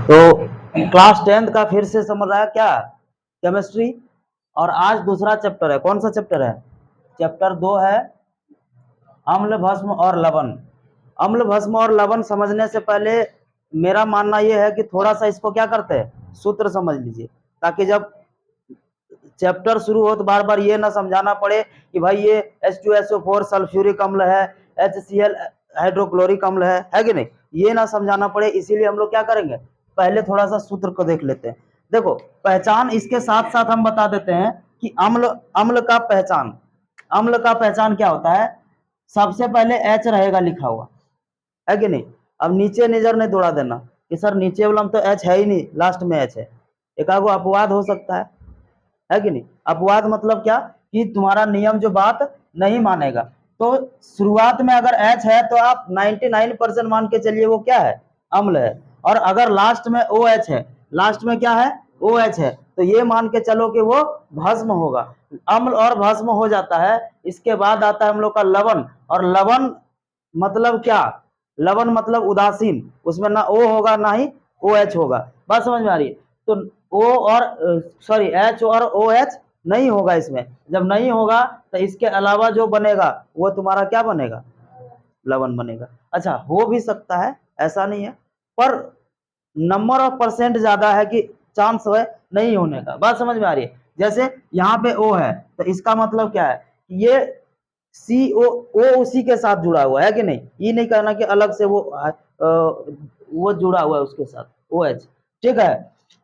तो class 10th का फिर से समझ रहा है क्या, केमिस्ट्री। और आज दूसरा चैप्टर है, कौन सा चैप्टर है? चैप्टर 2 है अम्ल भस्म और लवण। अम्ल भस्म और लवण समझने से पहले मेरा मानना यह है कि थोड़ा सा इसको क्या करते हैं, सूत्र समझ लीजिए, ताकि जब चैप्टर शुरू हो तो बार बार ये ना समझाना पड़े कि भाई ये H2SO4 सल्फ्यूरिक अम्ल है, HCl हाइड्रोक्लोरिक अम्ल है कि नहीं, ये ना समझाना पड़े। इसीलिए हम लोग क्या करेंगे, पहले थोड़ा सा सूत्र को देख लेते हैं। देखो, पहचान इसके साथ साथ हम बता देते हैं कि अम्ल अम्ल का पहचान, अम्ल का पहचान क्या होता है। सबसे पहले H रहेगा लिखा हुआ, है कि नहीं। अब नीचे नजर नहीं दौड़ा देना कि सर नीचे वाला में तो H है ही नहीं, लास्ट में H है। एक आगो अपवाद हो सकता है कि नहीं। अपवाद मतलब क्या, कि तुम्हारा नियम जो बात नहीं मानेगा। तो शुरुआत में अगर H है तो आप 99% मान के चलिए वो क्या है, अम्ल है। और अगर लास्ट में OH है, लास्ट में क्या है, OH है, तो ये मान के चलो कि वो भस्म होगा। अम्ल और भस्म हो जाता है। इसके बाद आता है हम लोग का लवण। और लवण मतलब क्या, लवण मतलब उदासीन, उसमें ना O होगा ना ही OH होगा। बात समझ में आ रही है। तो O और सॉरी H और OH नहीं होगा इसमें। जब नहीं होगा तो इसके अलावा जो बनेगा वो तुम्हारा क्या बनेगा, लवण बनेगा। अच्छा, हो भी सकता है, ऐसा नहीं है, पर नंबर ऑफ परसेंट ज्यादा है कि चांस है नहीं होने का। बात समझ में आ रही है। जैसे यहाँ पे O है तो इसका मतलब क्या है, ये CO उसी के साथ जुड़ा हुआ है कि नहीं। ये नहीं कहना कि अलग से वो जुड़ा हुआ है उसके साथ OH। ठीक है,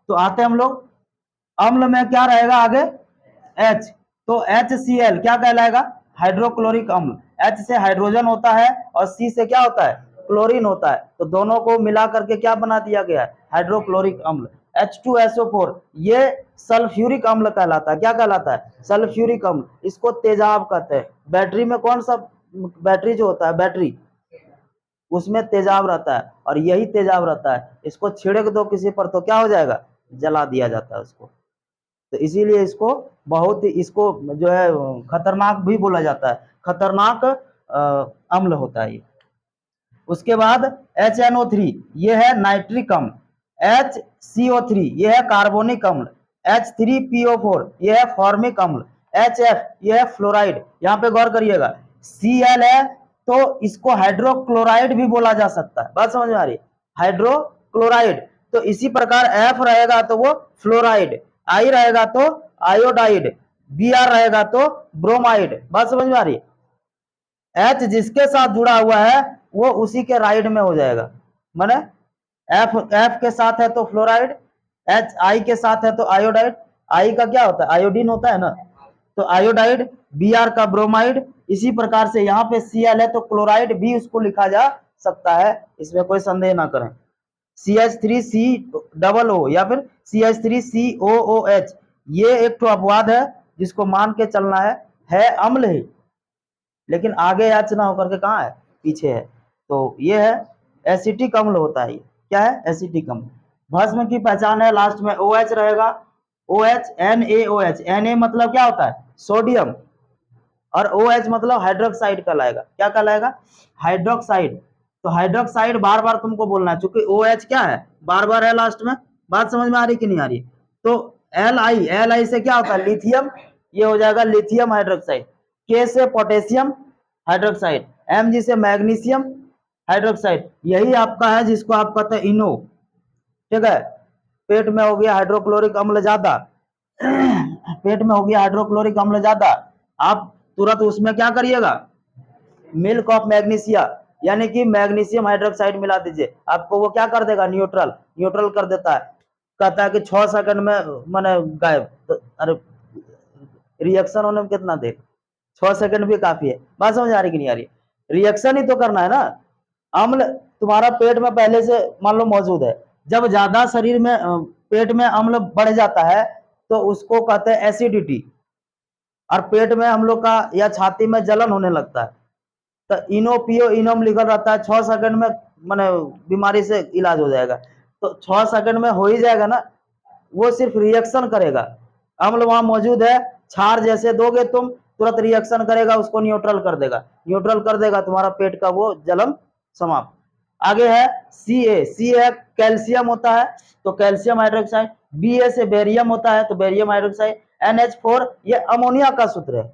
तो आते हम लोग अम्ल में क्या रहेगा आगे, H। तो HCl क्या कहलाएगा, हाइड्रोक्लोरिक अम्ल। H से हाइड्रोजन होता है और C से क्या होता है, क्लोरीन होता है। तो दोनों को मिला करके क्या बना दिया गया है, हाइड्रोक्लोरिक अम्ल। H2SO4 ये सल्फ्यूरिक अम्ल कहलाता है। क्या कहलाता है, सल्फ्यूरिक अम्ल। इसको तेजाब कहते हैं। बैटरी में कौन सा, बैटरी जो होता है बैटरी, उसमें तेजाब रहता है और यही तेजाब रहता है। इसको छिड़क दो किसी पर तो क्या हो जाएगा, जला दिया जाता है उसको। तो इसीलिए इसको बहुत ही, इसको जो है खतरनाक भी बोला जाता है, खतरनाक अम्ल होता है ये। उसके बाद HNO3 ये है नाइट्रिक अम्ल, HCO3 ये है कार्बोनिक अम्ल, H3PO4 ये है फॉर्मिक अम्ल, HF ये है फ्लोराइड। यहाँ पे गौर करिएगा, Cl है तो इसको हाइड्रोक्लोराइड भी बोला जा सकता है। बात समझ में आ रही है, हाइड्रोक्लोराइड। तो इसी प्रकार F रहेगा तो वो फ्लोराइड, I रहेगा तो आयोडाइड, Br रहेगा तो ब्रोमाइड। बात समझ में आ रही है। H जिसके साथ जुड़ा हुआ है वो उसी के राइड में हो जाएगा। माने F के साथ है तो फ्लोराइड, H I के साथ है तो आयोडाइड। I का क्या होता है, आयोडीन होता है ना, तो आयोडाइड। Br का ब्रोमाइड। इसी प्रकार से यहाँ पे Cl है तो क्लोराइड भी उसको लिखा जा सकता है, इसमें कोई संदेह ना करें। CH3COO या फिर CH3COOH ये एक तो अपवाद है जिसको मान के चलना है अम्ल ही, लेकिन आगे H ना होकर के कहाँ है, पीछे है। तो ये है एसिटिक अम्ल होता है। क्या है, एसिटिक अम्ल। भस्म की पहचान है, लास्ट में OH रहेगा, OH NaOH। Na मतलब क्या होता है, सोडियम, और OH मतलब हाइड्रोक्साइड कहलाएगा। क्या कहलाएगा, हाइड्रोक्साइड। तो हाइड्रोक्साइड बार बार तुमको बोलना है, चूंकि OH क्या है, बार बार है लास्ट में। बात समझ में आ रही कि नहीं आ रही। तो Li से क्या होता है, लिथियम, ये हो जाएगा लिथियम हाइड्रोक्साइड। K से पोटेशियम हाइड्रोक्साइड, Mg से मैग्नीशियम हाइड्रोक्साइड। यही आपका है जिसको आप कहते हैं इनो। ठीक है, पेट में हो गया हाइड्रोक्लोरिक अम्ल ज्यादा, पेट में हो गया हाइड्रोक्लोरिक अम्ल ज्यादा, आप तुरंत उसमें क्या करिएगा, मिल्क ऑफ मैग्नीशिया यानी कि मैग्नीशियम हाइड्रोक्साइड मिला दीजिए। आपको वो क्या कर देगा, न्यूट्रल, न्यूट्रल कर देता है। कहता है कि 6 सेकंड में मैंने गायब। तो अरे रिएक्शन होने में कितना देर, 6 सेकंड भी काफी है। बात समझ आ रही कि नहीं आ रही, रिएक्शन ही तो करना है ना। अम्ल तुम्हारा पेट में पहले से मान लो मौजूद है, जब ज्यादा शरीर में पेट में अम्ल बढ़ जाता है तो उसको कहते हैं एसिडिटी, और पेट में हम लोग का या छाती में जलन होने लगता है। तो इनो पियो इनोम लिखा रहता है, 6 सेकंड में माने बीमारी से इलाज हो जाएगा। तो 6 सेकंड में हो ही जाएगा ना, वो सिर्फ रिएक्शन करेगा। अम्ल वहां मौजूद है, क्षार जैसे दोगे तुम तुरंत रिएक्शन करेगा, उसको न्यूट्रल कर देगा, न्यूट्रल कर देगा, तुम्हारा पेट का वो जलन समाप्त। आगे है Ca, सी है कैल्शियम होता है तो कैल्शियम हाइड्रोक्साइड, Ba से बेरियम होता है तो बेरियम हाइड्रोक्साइड, NH4 ये अमोनिया का सूत्र है।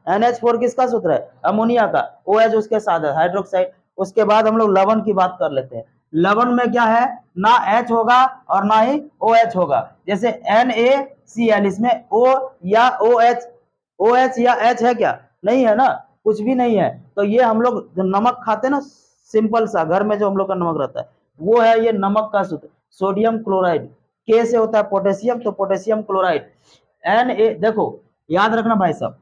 NH4 किसका सूत्र है? अमोनिया का। OH उसके साथ है हाइड्रोक्साइड। उसके बाद हम लोग लवण की बात कर लेते हैं। लवण में क्या है? ना H होगा और ना ही OH होगा। जैसे NaCl, इसमें O या OH या H है क्या? नहीं है ना, कुछ भी नहीं है। तो ये हम लोग जो नमक खाते हैं ना, सिंपल सा घर में जो हम लोग का नमक रहता है, वो है ये नमक का सूत्र, सोडियम क्लोराइड। के से होता है पोटेशियम, तो पोटेशियम क्लोराइड। Na, देखो याद रखना भाई साहब,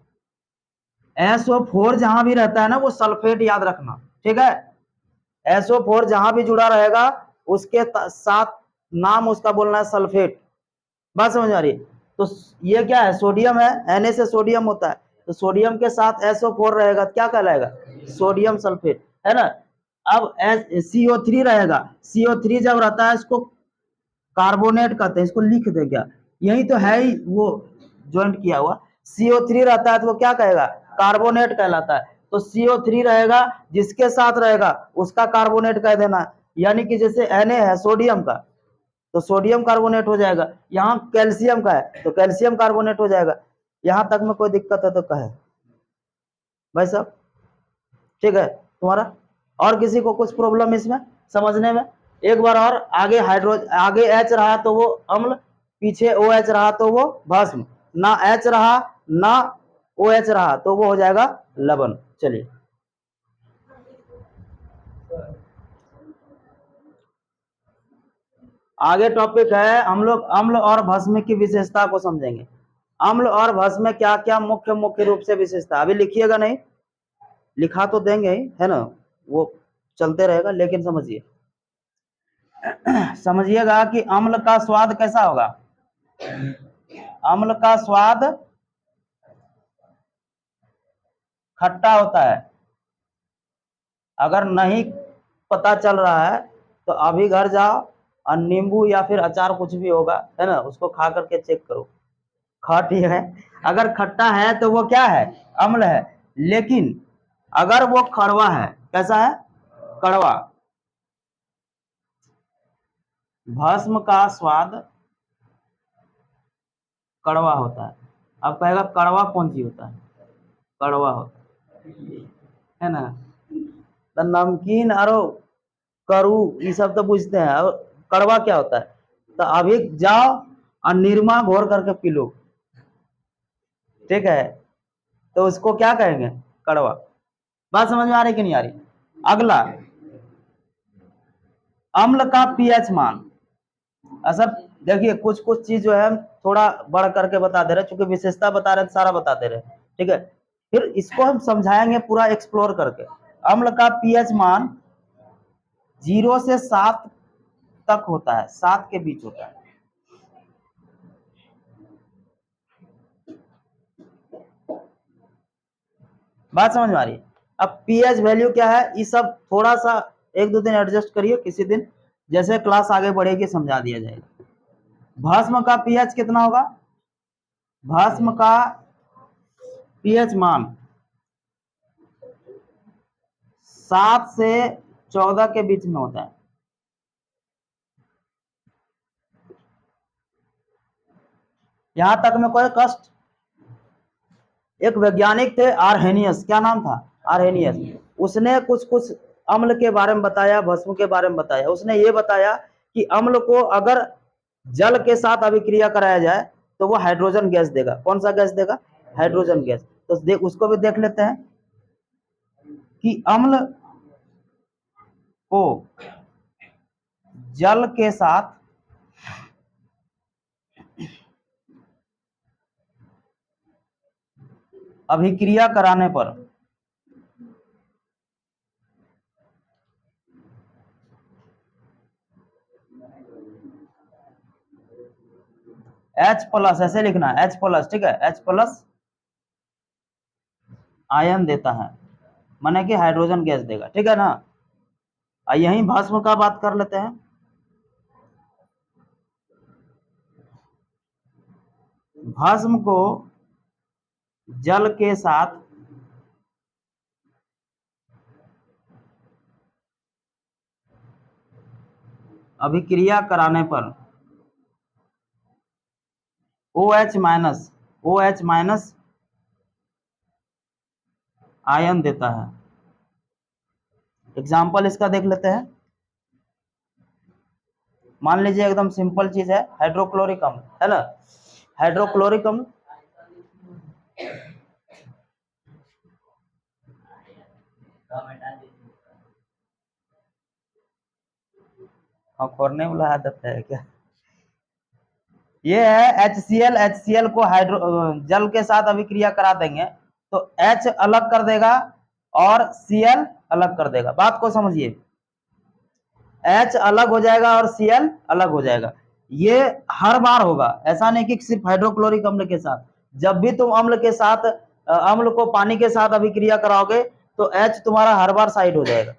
SO4 जहां भी रहता है ना, वो सल्फेट याद रखना, ठीक है। SO4 जहां भी जुड़ा रहेगा उसके साथ नाम उसका बोलना है सल्फेट। बात समझ आ रही है? तो ये क्या है? सोडियम है, Na से सोडियम होता है, तो सोडियम के साथ SO4 रहेगा, क्या कहलाएगा? सोडियम सल्फेट, है ना। अब CO3 रहेगा, CO3 जब रहता है इसको कार्बोनेट कहते हैं, इसको लिख दे क्या, यही तो है ही वो ज्वाइंट किया हुआ। CO3 रहता है तो वो क्या कहेगा? कार्बोनेट कहलाता है। तो CO3 रहेगा, जिसके साथ रहेगा उसका कार्बोनेट कह देना। यानी कि जैसे Na है सोडियम का, तो सोडियम कार्बोनेट हो जाएगा। यहाँ कैल्शियम का है तो कैल्शियम कार्बोनेट हो जाएगा। यहां तक में कोई दिक्कत है तो कहे भाई साहब, ठीक है तुम्हारा? और किसी को कुछ प्रॉब्लम इसमें समझने में? एक बार और, आगे आगे H रहा तो वो अम्ल, पीछे OH रहा तो वो भस्म, ना H रहा ना OH रहा तो वो हो जाएगा लवण। चलिए आगे टॉपिक है, हम लोग अम्ल और भस्म की विशेषता को समझेंगे। अम्ल और भस्म में क्या क्या मुख्य मुख्य रूप से विशेषता, अभी लिखिएगा नहीं, लिखा तो देंगे ही, है ना, वो चलते रहेगा, लेकिन समझिए समझिएगा कि अम्ल का स्वाद कैसा होगा। अम्ल का स्वाद खट्टा होता है। अगर नहीं पता चल रहा है तो अभी घर जाओ और नींबू या फिर अचार कुछ भी होगा, है ना, उसको खा करके चेक करो, खट्टी है। अगर खट्टा है तो वो क्या है? अम्ल है। लेकिन अगर वो कड़वा है, कैसा है? कड़वा। भस्म का स्वाद कड़वा होता है। अब कहेगा कड़वा कौन सी होता है? कड़वा होता है ना। तो नमकीन और करू ये सब तो पूछते हैं, अब कड़वा क्या होता है? तो अभी जाओ और निरमा घोर करके पी लो, ठीक है, तो उसको क्या कहेंगे? कड़वा। बात समझ में आ रही कि नहीं आ रही? अगला, अम्ल का पीएच मान। अच्छा देखिए, कुछ कुछ चीज जो है हम थोड़ा बढ़ करके बता दे रहे, चूंकि विशेषता बता रहे सारा बता दे रहे, ठीक है। फिर इसको हम समझाएंगे पूरा एक्सप्लोर करके। अम्ल का पीएच मान 0 से 7 तक होता है, 7 के बीच होता है। बात समझ में आ रही है? अब पीएच वैल्यू क्या है, ये सब थोड़ा सा एक दो दिन एडजस्ट करिए, किसी दिन जैसे क्लास आगे बढ़ेगी समझा दिया जाएगा। भस्म का पीएच कितना होगा? भस्म का पीएच मान 7 से 14 के बीच में होता है। यहां तक में कोई कष्ट? एक वैज्ञानिक थे आर्हेनियस, क्या नाम था? आर्हेनियस। उसने कुछ कुछ अम्ल के बारे में बताया, भस्म के बारे में बताया। उसने ये बताया कि अम्ल को अगर जल के साथ अभिक्रिया कराया जाए तो वो हाइड्रोजन गैस देगा। कौन सा गैस देगा? Hydrogen gas. तो उसको भी देख लेते हैं कि अम्ल को जल के साथ अभिक्रिया कराने पर H+, ऐसे लिखना है H+, ठीक है, H+ आयन देता है, माने कि हाइड्रोजन गैस देगा, ठीक है ना। यही भस्म का बात कर लेते हैं। भस्म को जल के साथ अभिक्रिया कराने पर OH माइनस आयन देता है। एग्जाम्पल इसका देख लेते हैं। मान लीजिए एकदम सिंपल चीज है, हाइड्रोक्लोरिक अम्ल है ना। हाइड्रोक्लोरिक अम्ल हाँ, खोरने वाला आदत है क्या? ये है HCl को हाइड्रो जल के साथ अभिक्रिया करा देंगे तो H अलग कर देगा और Cl अलग कर देगा। बात को समझिए, H अलग हो जाएगा और Cl अलग हो जाएगा। ये हर बार होगा, ऐसा नहीं कि सिर्फ हाइड्रोक्लोरिक अम्ल के साथ। जब भी तुम अम्ल के साथ अम्ल को पानी के साथ अभिक्रिया कराओगे तो H तुम्हारा हर बार साइड हो जाएगा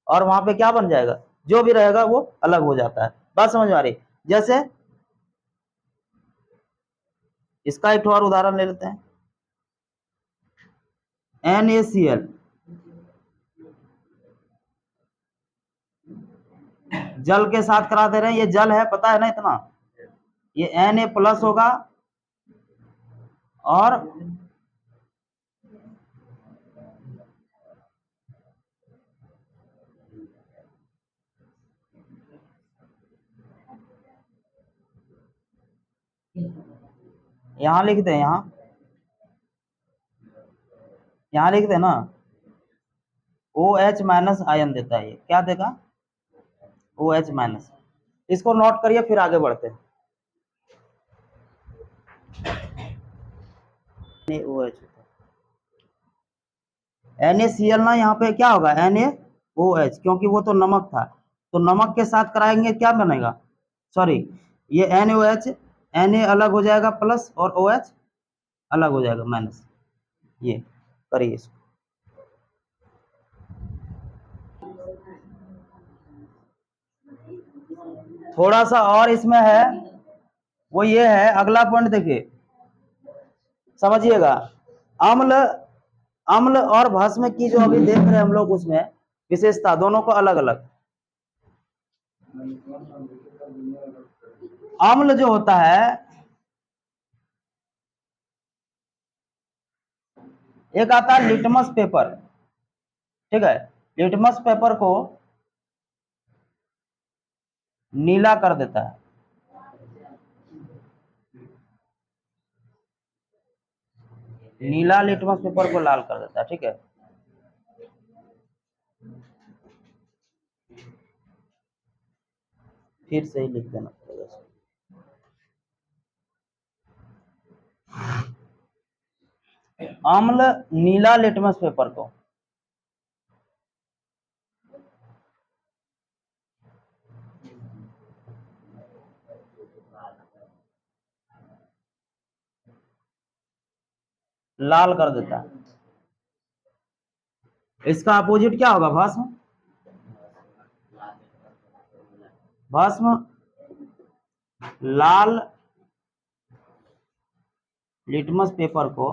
और वहां पे क्या बन जाएगा, जो भी रहेगा वो अलग हो जाता है। बात समझ में आ रही? जैसे इसका एक और उदाहरण ले लेते हैं, NaCl जल के साथ करा दे रहे हैं। ये जल है, पता है ना इतना। ये Na+ होगा और यहां लिख दे, यहां लिख दे ना, OH- आयन देता है। ये क्या देगा? OH-। इसको नोट करिए, फिर आगे बढ़ते हैं। NaOH NaCl ना, यहाँ पे क्या होगा, NaOH, क्योंकि वो तो नमक था, तो नमक के साथ कराएंगे क्या बनेगा, सॉरी, ये NaOH, Na अलग हो जाएगा प्लस और OH अलग हो जाएगा माइनस। ये करिए इसको। थोड़ा सा और इसमें है, वो ये है, अगला पॉइंट देखिए, समझिएगा। अम्ल अम्ल और भस्म की जो अभी देख रहे हैं हम लोग, उसमें विशेषता दोनों को अलग अलग। अम्ल जो होता है, एक आता है लिटमस पेपर, ठीक है। लिटमस पेपर को नीला कर देता है, नीला लिटमस पेपर को लाल कर देता है, ठीक है। फिर से ही लिख देना पड़ेगा। अम्ल नीला लिटमस पेपर को लाल कर देता है। इसका अपोजिट क्या होगा, भस्म। भस्म लाल लिटमस पेपर को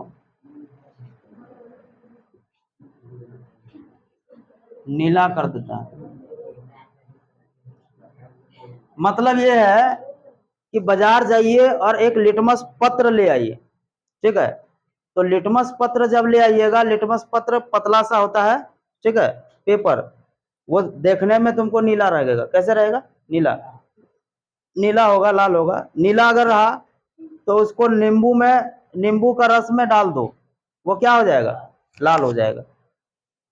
नीला कर देता है। मतलब ये है कि बाजार जाइए और एक लिटमस पत्र ले आइए, ठीक है। तो लिटमस पत्र जब ले आइएगा, लिटमस पत्र पतला सा होता है, ठीक है, पेपर, वो देखने में तुमको नीला रहेगा। कैसे रहेगा? नीला, नीला होगा, लाल होगा। नीला अगर रहा तो उसको नींबू का रस में डाल दो, वो क्या हो जाएगा, लाल हो जाएगा।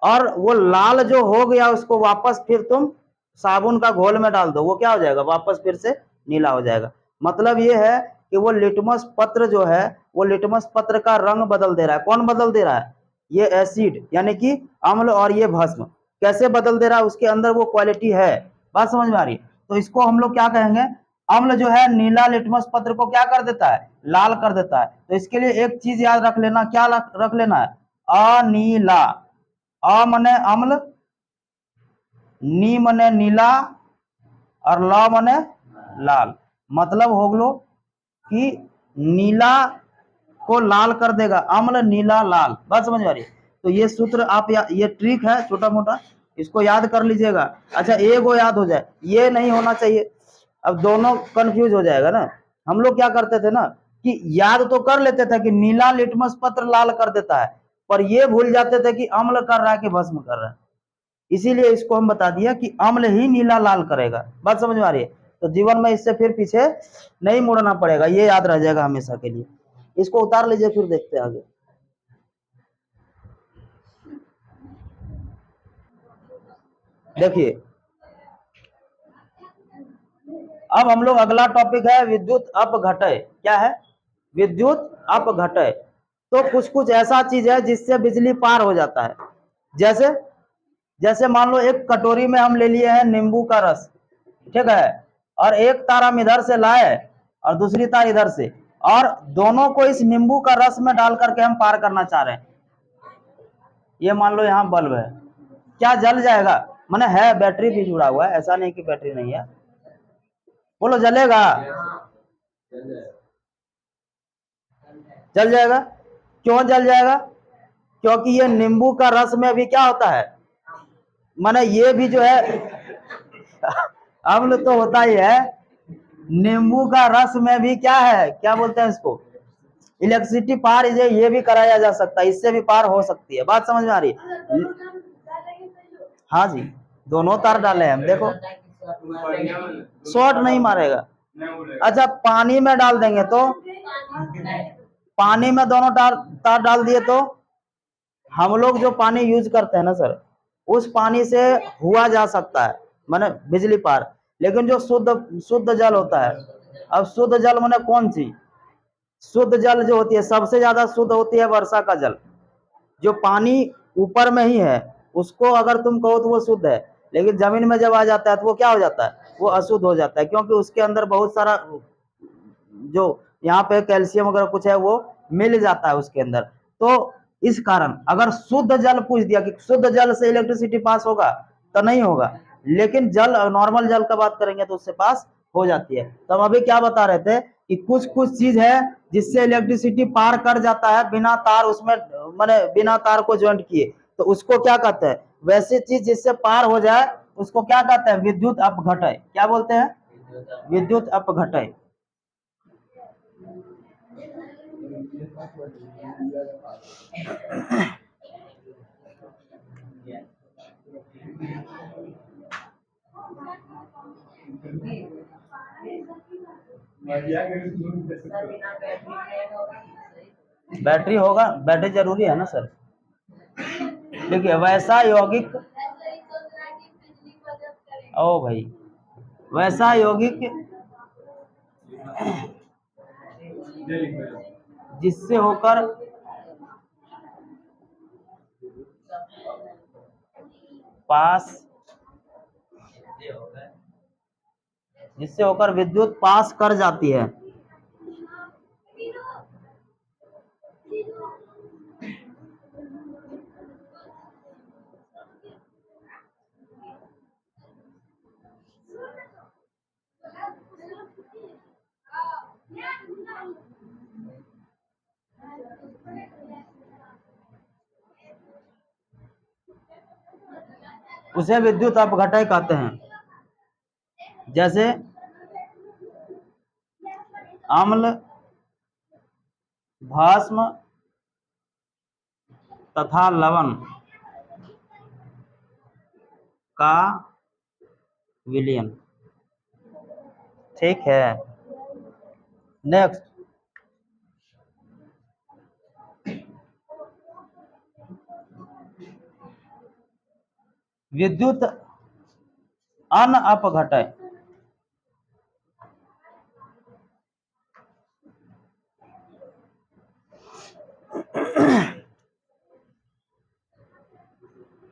और वो लाल जो हो गया उसको वापस फिर तुम साबुन का घोल में डाल दो, वो क्या हो जाएगा, वापस फिर से नीला हो जाएगा। मतलब ये है कि वो लिटमस पत्र जो है, वो लिटमस पत्र का रंग बदल दे रहा है। कौन बदल दे रहा है? ये एसिड, यानी कि अम्ल, और ये भस्म। कैसे बदल दे रहा है? उसके अंदर वो क्वालिटी है। बात समझ में आ रही है? तो इसको हम लोग क्या कहेंगे, अम्ल जो है नीला लिटमस पत्र को क्या कर देता है, लाल कर देता है। तो इसके लिए एक चीज याद रख लेना, क्या रख लेना है, अनीला। अ मने अम्ल, नी मने नीला, और ल मने लाल। मतलब हो गलो कि नीला को लाल कर देगा, अम्ल नीला लाल। बात समझ में आ रही है? तो ये सूत्र आप ये ट्रिक है छोटा मोटा, इसको याद कर लीजिएगा। अच्छा एक वो याद हो जाए, ये नहीं होना चाहिए। अब दोनों कंफ्यूज हो जाएगा ना। हम लोग क्या करते थे ना कि याद तो कर लेते थे कि नीला लिटमस पत्र लाल कर देता है, पर ये भूल जाते थे कि अम्ल कर रहा है कि भस्म कर रहा है। इसीलिए इसको हम बता दिया कि अम्ल ही नीला लाल करेगा। बात समझ में आ रही है? तो जीवन में इससे फिर पीछे नहीं मुड़ना पड़ेगा, ये याद रह जाएगा हमेशा के लिए। इसको उतार लीजिए, फिर देखते हैं आगे। देखिए अब हम लोग अगला टॉपिक है विद्युत अपघटय। क्या है? विद्युत अपघटय। तो कुछ कुछ ऐसा चीज है जिससे बिजली पार हो जाता है। जैसे जैसे मान लो एक कटोरी में हम ले लिए हैं नींबू का रस, ठीक है, और एक तार हम इधर से लाए और दूसरी तार इधर से, और दोनों को इस नींबू का रस में डाल करके हम पार करना चाह रहे हैं। ये मान लो यहाँ बल्ब है, क्या जल जाएगा? माने है, बैटरी भी जुड़ा हुआ है, ऐसा नहीं कि बैटरी नहीं है। बोलो जलेगा? जल जाएगा। क्यों जल जाएगा? क्योंकि ये नींबू का रस में भी क्या होता है, माने ये भी जो है अम्ल तो होता ही है, नींबू का रस में भी क्या है, क्या बोलते हैं इसको, इलेक्ट्रिसिटी पार ये भी कराया जा सकता है, इससे भी पार हो सकती है। बात समझ में आ रही है? हाँ जी, दोनों तार डाले हैं हम, देखो शॉर्ट नहीं मारेगा। अच्छा पानी में डाल देंगे तो, पानी में दोनों तार तार डाल दिए तो हम लोग जो पानी यूज करते हैं ना सर, उस पानी से हुआ जा सकता है माने बिजली पार। लेकिन जो शुद्ध शुद्ध जल होता है, अब शुद्ध जल माने कौन सी? शुद्ध जल जो होती है सबसे ज्यादा शुद्ध होती है वर्षा का जल। जो पानी ऊपर में ही है उसको अगर तुम कहो तो वो शुद्ध है, लेकिन जमीन में जब आ जाता है तो वो क्या हो जाता है, वो अशुद्ध हो जाता है, क्योंकि उसके अंदर बहुत सारा जो यहाँ पे कैल्शियम वगैरह कुछ है वो मिल जाता है उसके अंदर। तो इस कारण अगर शुद्ध जल पूछ दिया कि शुद्ध जल से इलेक्ट्रिसिटी पास होगा, तो नहीं होगा। लेकिन जल नॉर्मल जल का बात करेंगे तो उससे पास हो जाती है। तो हम अभी क्या बता रहे थे कि कुछ कुछ चीज है जिससे इलेक्ट्रिसिटी पार कर जाता है बिना तार उसमें, माने बिना तार को ज्वाइंट किए, तो उसको क्या कहते हैं? वैसी चीज जिससे पार हो जाए उसको क्या कहते हैं? विद्युत अपघटय। क्या बोलते हैं? विद्युत अपघटय। बैटरी होगा, बैटरी जरूरी है ना सर। देखिए वैसा यौगिक, ओ भाई, वैसा यौगिक जिससे होकर पास, जिससे होकर विद्युत पास कर जाती है। उसे विद्युत अपघटय कहते हैं। जैसे अम्ल, भस्म तथा लवण का विलयन। ठीक है, नेक्स्ट। विद्युत अनअपघटय।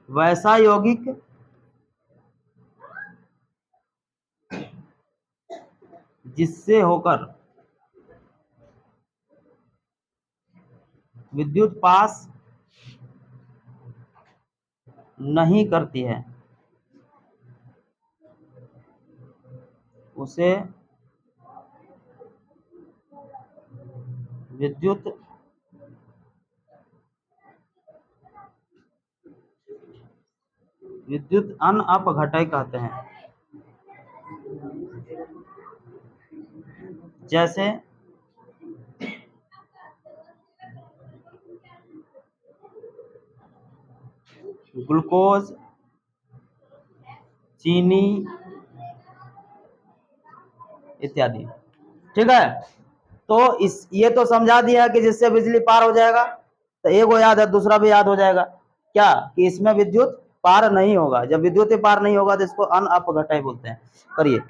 वैसा यौगिक जिससे होकर विद्युत पास नहीं करती है उसे विद्युत विद्युत अन अपघटय कहते हैं। जैसे ग्लूकोज, चीनी इत्यादि। ठीक है, तो इस ये तो समझा दिया कि जिससे बिजली पार हो जाएगा। तो एक वो याद है, दूसरा भी याद हो जाएगा क्या, कि इसमें विद्युत पार नहीं होगा। जब विद्युत पार नहीं होगा तो इसको अन अपघटय बोलते हैं। करिए।